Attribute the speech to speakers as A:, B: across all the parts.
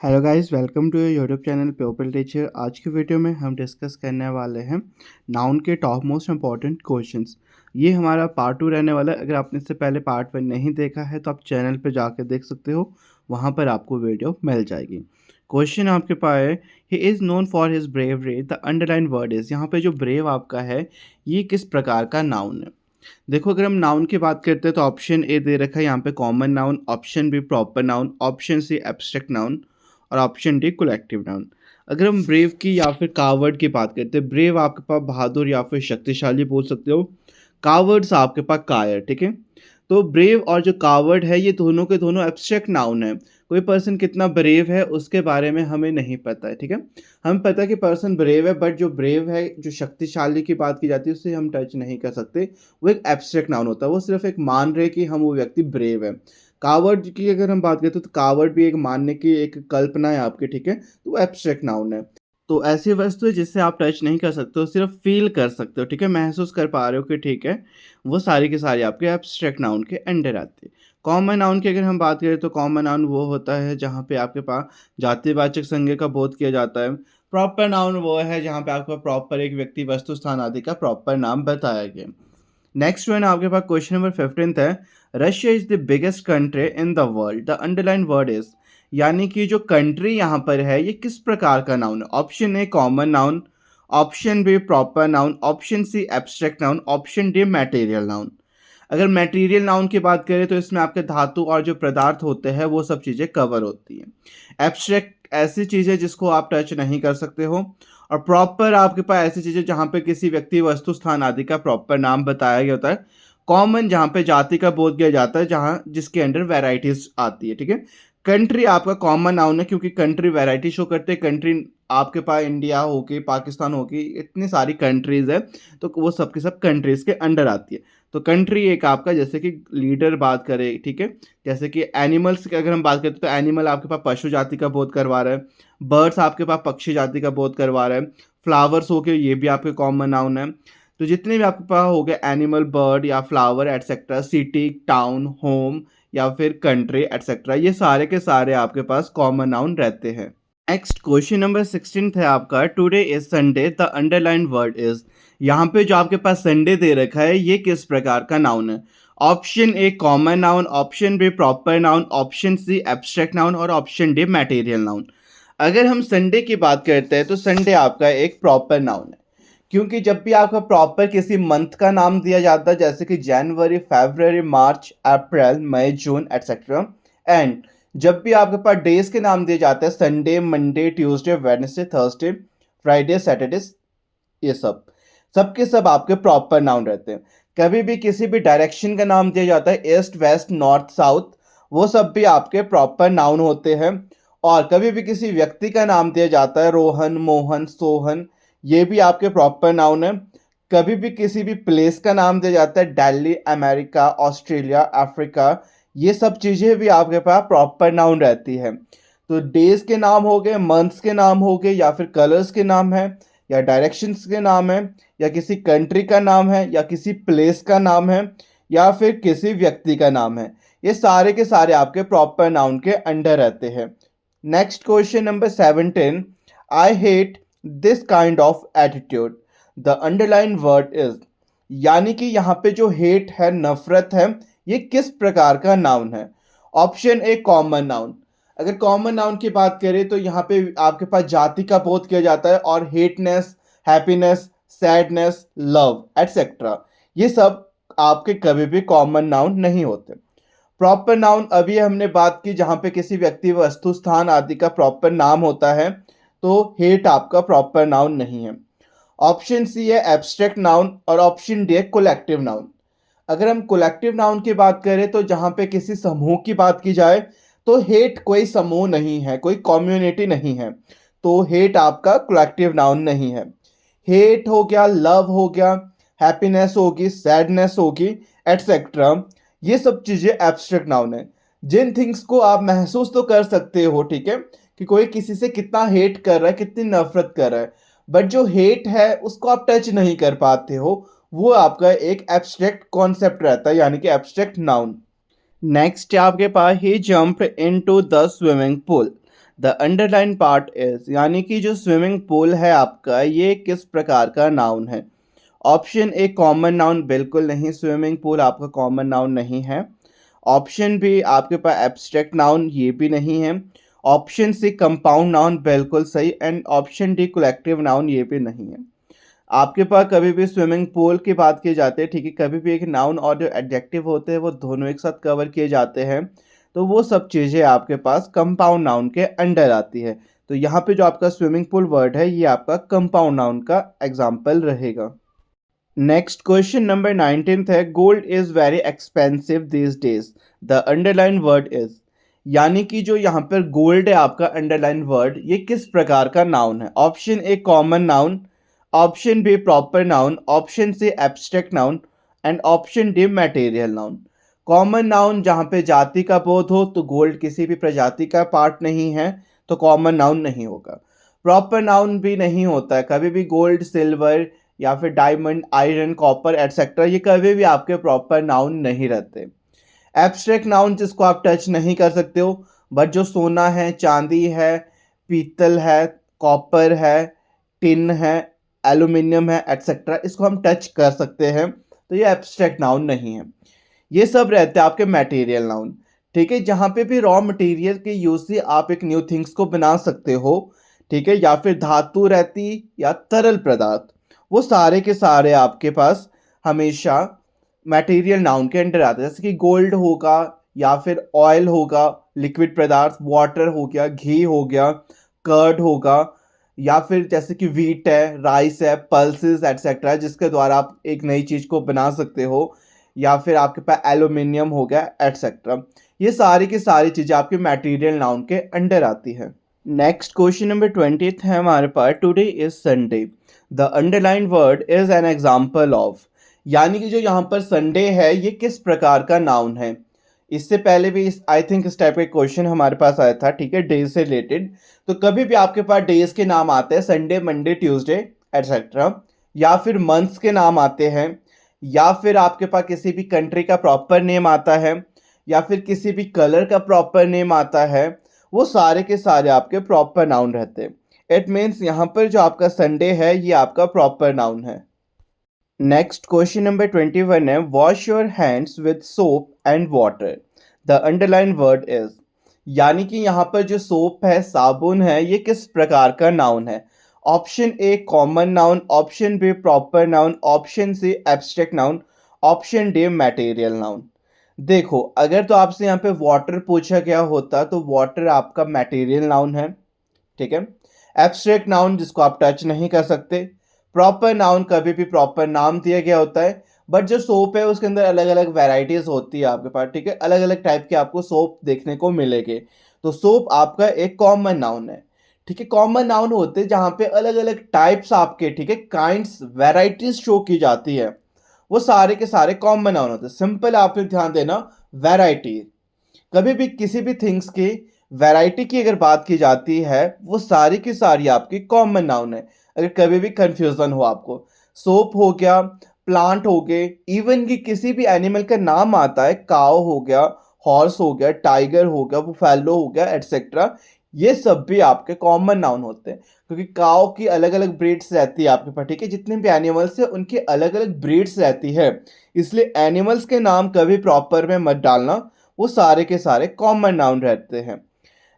A: Hello guys, welcome to your YouTube channel people teacher. आज की video में हम डिस्कस करने वाले हैं नाउन के टॉप मोस्ट इम्पॉर्टेंट क्वेश्चंस। ये हमारा पार्ट 2 रहने वाला है। अगर आपने इससे पहले पार्ट 1 नहीं देखा है तो आप चैनल पे जाकर देख सकते हो, वहाँ पर आपको वीडियो मिल जाएगी। क्वेश्चन आपके पास है, he is known for his bravery, the underline word is. यहाँ पे जो ब्रेव आपका है ये किस प्रकार का नाउन है। देखो, अगर हम नाउन की बात करते हैं तो ऑप्शन ए दे रखा है यहाँ पे common noun, option B proper noun, option C abstract noun और ऑप्शन डी कलेक्टिव नाउन। अगर हम ब्रेव की या फिर कावर्ड की बात करते हैं, ब्रेव आपके पास बहादुर या फिर शक्तिशाली बोल सकते हो, कावर्ड्स आपके पास कायर, ठीक है। तो ब्रेव और जो कावर्ड है ये दोनों के दोनों एब्स्ट्रैक्ट नाउन है। कोई पर्सन कितना ब्रेव है उसके बारे में हमें नहीं पता है, ठीक है। हमें पता है कि पर्सन ब्रेव है, बट जो ब्रेव है, जो शक्तिशाली की बात की जाती है, उससे हम टच नहीं कर सकते। वो एक एब्स्ट्रैक्ट नाउन होता है, वो सिर्फ एक मान रहे कि हम वो व्यक्ति ब्रेव है। कावर्ड की अगर हम बात करते हैं तो कावर्ड भी एक मानने की एक कल्पना है आपकी, ठीक है। तो वो एब्स्ट्रैक्ट नाउन है। तो ऐसी वस्तु है जिससे आप टच नहीं कर सकते हो, सिर्फ फील कर सकते हो, ठीक है, महसूस कर पा रहे हो कि ठीक है, वो सारी की सारी आपके एब्स्ट्रैक्ट नाउन के अंडर आती है। कॉमन नाउन की अगर हम बात करें तो कॉमन नाउन वो होता है जहाँ पे आपके पास जातिवाचक संज्ञा का बोध किया जाता है। प्रॉपर नाउन वो है जहाँ पे आपको प्रॉपर एक व्यक्ति, वस्तु, स्थान आदि का प्रॉपर नाम बताया गया। नेक्स्ट वन आपके पास क्वेश्चन नंबर 15 है, Russia is the biggest country in the world, the underline word is. यानी कि जो कंट्री यहाँ पर है ये किस प्रकार का नाउन है। Option A common noun, option B proper noun, option C abstract noun, option D material noun. अगर मटेरियल नाउन की बात करें तो इसमें आपके धातु और जो पदार्थ होते हैं वो सब चीज़ें कवर होती हैं। एब्स्ट्रैक्ट ऐसी चीज़ें जिसको आप टच नहीं कर सकते हो, और प्रॉपर आपके पास ऐसी चीज़ें जहाँ पे किसी व्यक्ति, वस्तु, स्थान आदि का प्रॉपर नाम बताया गया होता है। कॉमन जहाँ पे जाति का बोध किया जाता है, जहाँ जिसके अंडर वैराइटीज आती है, ठीक है। कंट्री आपका कॉमन नाउन है क्योंकि कंट्री वैरायटी शो करते हैं। कंट्री आपके पास इंडिया हो के, पाकिस्तान हो के, इतनी सारी कंट्रीज है, तो वो सब के सब कंट्रीज के अंडर आती है। तो कंट्री एक आपका, जैसे कि लीडर बात करें, ठीक है, जैसे कि एनिमल्स की अगर हम बात करते हैं तो एनिमल आपके पास पशु जाति का बोध करवा रहा है, बर्ड्स आपके पास पक्षी जाति का बोध करवा रहा है, फ्लावर्स हो गए ये भी आपके कॉमन नाउन है। तो जितने भी आपके पास हो गए एनिमल, बर्ड या flower etcetera, city, town, home या फिर कंट्री एटसेट्रा, ये सारे के सारे आपके पास कॉमन नाउन रहते हैं। नेक्स्ट क्वेश्चन नंबर 16 है आपका, today is Sunday, the underline word is. यहाँ पे जो आपके पास संडे दे रखा है ये किस प्रकार का नाउन है। Option A common noun, option B proper noun, option C abstract noun और ऑप्शन डी मटेरियल नाउन। अगर हम संडे की बात करते हैं तो संडे आपका एक प्रॉपर नाउन है, क्योंकि जब भी आपका प्रॉपर किसी मंथ का नाम दिया जाता है, जैसे कि जनवरी, फरवरी, मार्च, अप्रैल, मई, जून एटसेट्रा, एंड जब भी आपके पास डेज के नाम दिए जाते हैं, Sunday, Monday, Tuesday, Wednesday, Thursday, Friday, Saturday, ये सब सबके सब आपके प्रॉपर नाउन रहते हैं। कभी भी किसी भी डायरेक्शन का नाम दिया जाता है, ईस्ट, वेस्ट, नॉर्थ, साउथ, वो सब भी आपके प्रॉपर नाउन होते हैं। और कभी भी किसी व्यक्ति का नाम दिया जाता है, रोहन, मोहन, सोहन, ये भी आपके प्रॉपर नाउन है। कभी भी किसी भी प्लेस का नाम दिया जाता है, दिल्ली, अमेरिका, ऑस्ट्रेलिया, अफ्रीका, ये सब चीज़ें भी आपके पास प्रॉपर नाउन रहती है। तो डेज के नाम हो गए, मंथ्स के नाम हो गए, या फिर कलर्स के नाम है, या डायरेक्शंस के नाम है, या किसी कंट्री का नाम है, या किसी प्लेस का नाम है, या फिर किसी व्यक्ति का नाम है, ये सारे के सारे आपके प्रॉपर नाउन के अंडर रहते हैं। Next question number 17, I hate this kind of attitude, the underline word is. यानी कि यहाँ पे जो हेट है, नफरत है, ये किस प्रकार का नाउन है। Option A common noun. अगर कॉमन नाउन की बात करें तो यहाँ पे आपके पास जाति का बोध किया जाता है, और हेटनेस, हैप्पीनेस, सैडनेस, लव एटसेट्रा, ये सब आपके कभी भी कॉमन नाउन नहीं होते। प्रॉपर नाउन अभी हमने बात की जहाँ पे किसी व्यक्ति, वस्तु, स्थान आदि का प्रॉपर नाम होता है, तो हेट आपका प्रॉपर नाउन नहीं है। ऑप्शन सी है एब्स्ट्रैक्ट नाउन और ऑप्शन डी है कलेक्टिव नाउन। अगर हम कलेक्टिव नाउन की बात करें तो जहाँ पे किसी समूह की बात की जाए, तो हेट कोई समूह नहीं है, कोई कम्युनिटी नहीं है, तो हेट आपका कलेक्टिव नाउन नहीं है। हेट हो गया, लव हो गया, हैप्पीनेस होगी, सैडनेस होगी एटसेट्रा, ये सब चीज़ें एब्स्ट्रैक्ट नाउन है। जिन थिंग्स को आप महसूस तो कर सकते हो, ठीक है, कि कोई किसी से कितना हेट कर रहा है, कितनी नफरत कर रहा है, बट जो हेट है उसको आप टच नहीं कर पाते हो, वो आपका एक एब्स्ट्रैक्ट कॉन्सेप्ट रहता है, यानी कि एब्स्ट्रैक्ट नाउन। नेक्स्ट आपके पास, he jump into the swimming pool, the underline part is, यानी कि जो स्विमिंग पूल है आपका ये किस प्रकार का नाउन है। ऑप्शन ए कॉमन नाउन, बिल्कुल नहीं, स्विमिंग पूल आपका कॉमन नाउन नहीं है। ऑप्शन बी आपके पास एब्स्ट्रैक्ट नाउन, ये भी नहीं है। ऑप्शन सी कंपाउंड नाउन, बिल्कुल सही। And option D collective noun, ये भी नहीं है। आपके पास कभी भी स्विमिंग पूल की बात की जाती है, ठीक है, कभी भी एक नाउन और जो एडजेक्टिव होते हैं वो दोनों एक साथ कवर किए जाते हैं, तो वो सब चीज़ें आपके पास कंपाउंड नाउन के अंडर आती है। तो यहाँ पे जो आपका स्विमिंग पूल वर्ड है ये आपका कंपाउंड नाउन का एग्जाम्पल रहेगा। नेक्स्ट क्वेश्चन नंबर 19 है, gold is very expensive this days, the underline word is, यानी कि जो यहाँ पर गोल्ड है आपका अंडरलाइन वर्ड, ये किस प्रकार का नाउन है। Option A common noun, option B proper noun, option C abstract noun and option D material noun. Common noun जहाँ पे जाति का बोध हो, तो गोल्ड किसी भी प्रजाति का पार्ट नहीं है, तो कॉमन नाउन नहीं होगा। प्रॉपर नाउन भी नहीं होता है, कभी भी गोल्ड, सिल्वर या फिर डायमंड, आयरन, कॉपर एटसेट्रा, ये कभी भी आपके प्रॉपर नाउन नहीं रहते। एब्स्ट्रैक्ट नाउन जिसको आप टच नहीं कर सकते हो, बट जो सोना है, चांदी है, पीतल है, कॉपर है, टिन है, एल्यूमिनियम है एटसेट्रा, इसको हम टच कर सकते हैं, तो ये एब्स्ट्रैक्ट नाउन नहीं है। ये सब रहते हैं आपके मटेरियल नाउन, ठीक है, जहाँ पे भी रॉ मटेरियल के यूज से आप एक न्यू थिंग्स को बना सकते हो, ठीक है, या फिर धातु रहती या तरल पदार्थ, वो सारे के सारे आपके पास हमेशा मटेरियल नाउन के अंडर आते हैं। जैसे कि गोल्ड होगा या फिर ऑयल होगा, लिक्विड पदार्थ, वाटर हो गया, घी हो गया, कर्ड होगा, या फिर जैसे कि व्हीट है, राइस है, पल्सेस एटसेट्रा, जिसके द्वारा आप एक नई चीज़ को बना सकते हो, या फिर आपके पास एल्यूमिनियम हो गया एटसेट्रा। ये सारी की सारी चीज़ें आपके मटेरियल नाउन के अंडर आती है। नेक्स्ट क्वेश्चन नंबर 20 है हमारे पास, today is Sunday, the underline word is an example of, यानी कि जो यहाँ पर संडे है ये किस प्रकार का नाउन है। इससे पहले भी आई थिंक इस टाइप का क्वेश्चन हमारे पास आया था, ठीक है, डे से रिलेटेड। तो कभी भी आपके पास डेज के नाम आते हैं, संडे, मंडे, ट्यूसडे एटसेट्रा, या फिर मंथ्स के नाम आते हैं, या फिर आपके पास किसी भी कंट्री का प्रॉपर नेम आता है, या फिर किसी भी कलर का प्रॉपर नेम आता है, वो सारे के सारे आपके प्रॉपर नाउन रहते हैं। इट मीन्स यहाँ पर जो आपका संडे है ये आपका प्रॉपर नाउन है। नेक्स्ट क्वेश्चन नंबर 21 है, wash your hands with soap and water, the underline word is, यानी कि यहाँ पर जो सोप है, साबुन है, ये किस प्रकार का नाउन है। Option A common noun, option B proper noun, option C abstract noun, option D material noun. देखो, अगर तो आपसे यहाँ पे वाटर पूछा गया होता तो वाटर आपका मटेरियल नाउन है, ठीक है। एब्स्ट्रैक्ट नाउन जिसको आप टच नहीं कर सकते। प्रॉपर नाउन कभी भी प्रॉपर नाम दिया गया होता है, बट जो सोप है उसके अंदर अलग अलग वेराइटीज होती है आपके पास, ठीक है, अलग अलग टाइप के आपको सोप देखने को मिलेंगे। तो सोप आपका एक कॉमन नाउन है, ठीक है। कॉमन नाउन होते हैं जहाँ पे अलग अलग टाइप्स आपके, ठीक है, काइंड्स, वेराइटीज शो की जाती है, वो सारे के सारे कॉमन नाउन होते हैं। सिंपल आपने ध्यान देना, वैरायटी, कभी भी किसी भी थिंग्स की वैरायटी की अगर बात की जाती है, वो सारी की सारी आपकी कॉमन नाउन है। अगर कभी भी कंफ्यूजन हो आपको, सोप हो गया, प्लांट हो गए, इवन कि किसी भी एनिमल का नाम आता है, काओ हो गया, हॉर्स हो गया, टाइगर हो गया, बुफेलो हो गया एटसेट्रा, ये सब भी आपके कॉमन नाउन होते हैं, क्योंकि काओ की अलग अलग ब्रीड्स रहती है आपके पास, ठीक है, जितने भी एनिमल्स है उनकी अलग अलग ब्रीड्स रहती है, इसलिए एनिमल्स के नाम कभी प्रॉपर में मत डालना, वो सारे के सारे कॉमन नाउन रहते हैं।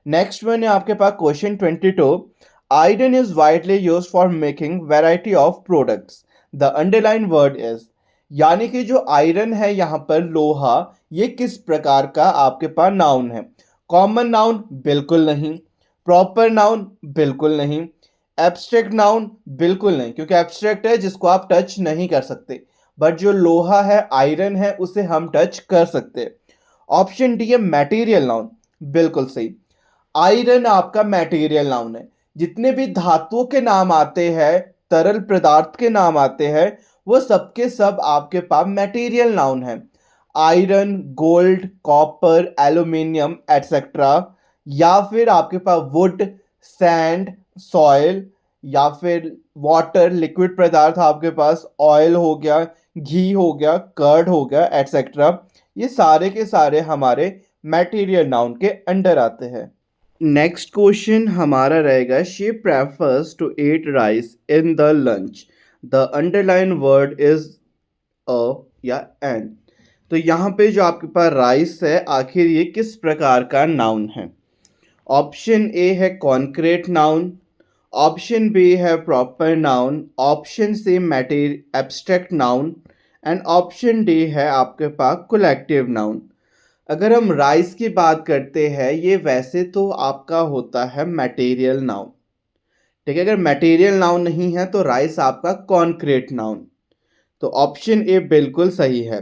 A: नेक्स्ट वन है आपके पास question 22, iron is widely used for making variety of products, the underline word is, यानी कि जो आयरन है यहाँ पर लोहा, ये किस प्रकार का आपके पास नाउन है। कॉमन नाउन बिल्कुल नहीं, प्रॉपर नाउन बिल्कुल नहीं, एब्स्ट्रैक्ट नाउन बिल्कुल नहीं, क्योंकि एब्स्ट्रैक्ट है जिसको आप टच नहीं कर सकते, बट जो लोहा है, आयरन है, उसे हम टच कर सकते। ऑप्शन डी है मटेरियल नाउन, बिल्कुल सही। आयरन आपका मटेरियल नाउन है, जितने भी धातुओं के नाम आते हैं, तरल पदार्थ के नाम आते हैं, वो सबके सब आपके पास मटेरियल नाउन है। Iron, gold, copper, aluminium etcetera, या फिर आपके पास वुड, सैंड, सॉयल, या फिर वाटर, लिक्विड पदार्थ आपके पास ऑयल हो गया, घी हो गया, कर्ड हो गया एटसेट्रा, ये सारे के सारे हमारे मटेरियल नाउन के अंडर आते हैं। नेक्स्ट क्वेश्चन हमारा रहेगा, she prefers to eat rice in the lunch, the underline word is a या एन। तो यहाँ पे जो आपके पास राइस है, आखिर ये किस प्रकार का नाउन है? ऑप्शन ए है कॉन्क्रीट नाउन, ऑप्शन बी है proper noun, option C material abstract noun and option D है आपके पास कलेक्टिव नाउन। अगर हम राइस की बात करते हैं, ये वैसे तो आपका होता है मटेरियल नाउन, ठीक है। अगर मटेरियल नाउन नहीं है तो राइस आपका कॉन्क्रीट नाउन। तो ऑप्शन ए बिल्कुल सही है।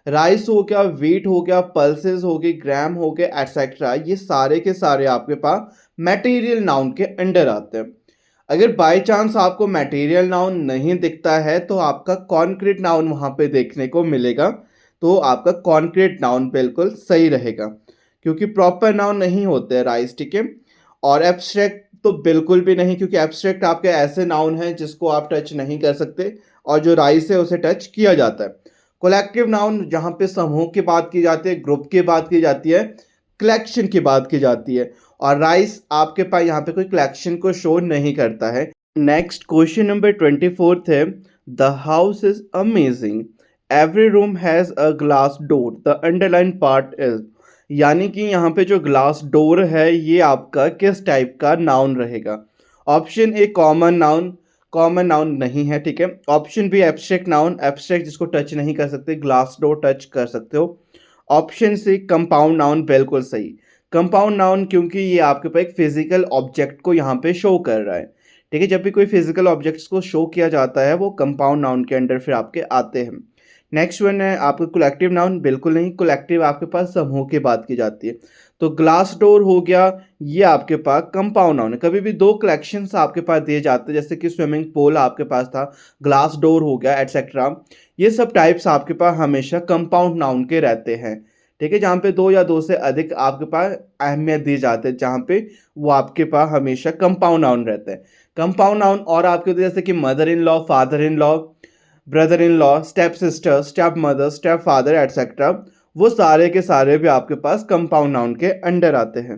A: राइस हो गया, वीट हो गया, पल्सेस हो गई, ग्राम हो गए, एटसेट्रा, ये सारे के सारे आपके पास मटेरियल नाउन के अंडर आते हैं। अगर बाय चांस आपको मटेरियल नाउन नहीं दिखता है तो आपका कॉन्क्रीट नाउन वहाँ पे देखने को मिलेगा, तो आपका कॉन्क्रीट नाउन बिल्कुल सही रहेगा, क्योंकि प्रॉपर नाउन नहीं होते हैं राइस, ठीक है। और एब्स्ट्रैक्ट तो बिल्कुल भी नहीं, क्योंकि एब्स्ट्रैक्ट आपके ऐसे नाउन हैं जिसको आप टच नहीं कर सकते, और जो राइस है उसे टच किया जाता है। कलेक्टिव नाउन जहाँ पे समूह की बात की जाती है, ग्रुप की बात की जाती है, कलेक्शन की बात की जाती है, और राइस आपके पास यहाँ पे कोई कलेक्शन को शो नहीं करता है। नेक्स्ट क्वेश्चन नंबर 24 है, the house is amazing, every room has a glass door, the underline part is. यानी कि यहाँ पे जो ग्लास डोर है ये आपका किस टाइप का नाउन रहेगा? Option A common noun, common noun नहीं है, ठीक है। Option B abstract noun, abstract जिसको टच नहीं कर सकते, ग्लास डोर टच कर सकते हो। ऑप्शन सी कंपाउंड नाउन, बिल्कुल सही। कंपाउंड नाउन क्योंकि ये आपके पास एक फिजिकल ऑब्जेक्ट को यहाँ पे शो कर रहा है, ठीक है। जब भी कोई फिजिकल ऑब्जेक्ट्स को शो किया जाता है वो कंपाउंड नाउन के अंडर फिर आपके आते हैं। नेक्स्ट वन है आपका कलेक्टिव नाउन, बिल्कुल नहीं, कलेक्टिव आपके पास समूह की बात की जाती है। तो ग्लास डोर हो गया, ये आपके पास कंपाउंड नाउन है। कभी भी दो कलेक्शंस आपके पास दिए जाते हैं, जैसे कि स्विमिंग पूल आपके पास था, ग्लास डोर हो गया, एटसेट्रा, ये सब टाइप्स आपके पास हमेशा कंपाउंड नाउन के रहते हैं, ठीक है। जहाँ पे दो या दो से अधिक आपके पास अहमियत दी जाती है, जहाँ पे वो आपके पास हमेशा कंपाउंड नाउन रहते हैं। कंपाउंड नाउन और आपके होते हैं जैसे कि mother in law, father in law, brother in law, step sister, step mother, step father, etcetera, वो सारे के सारे भी आपके पास कंपाउंड नाउन के अंडर आते हैं।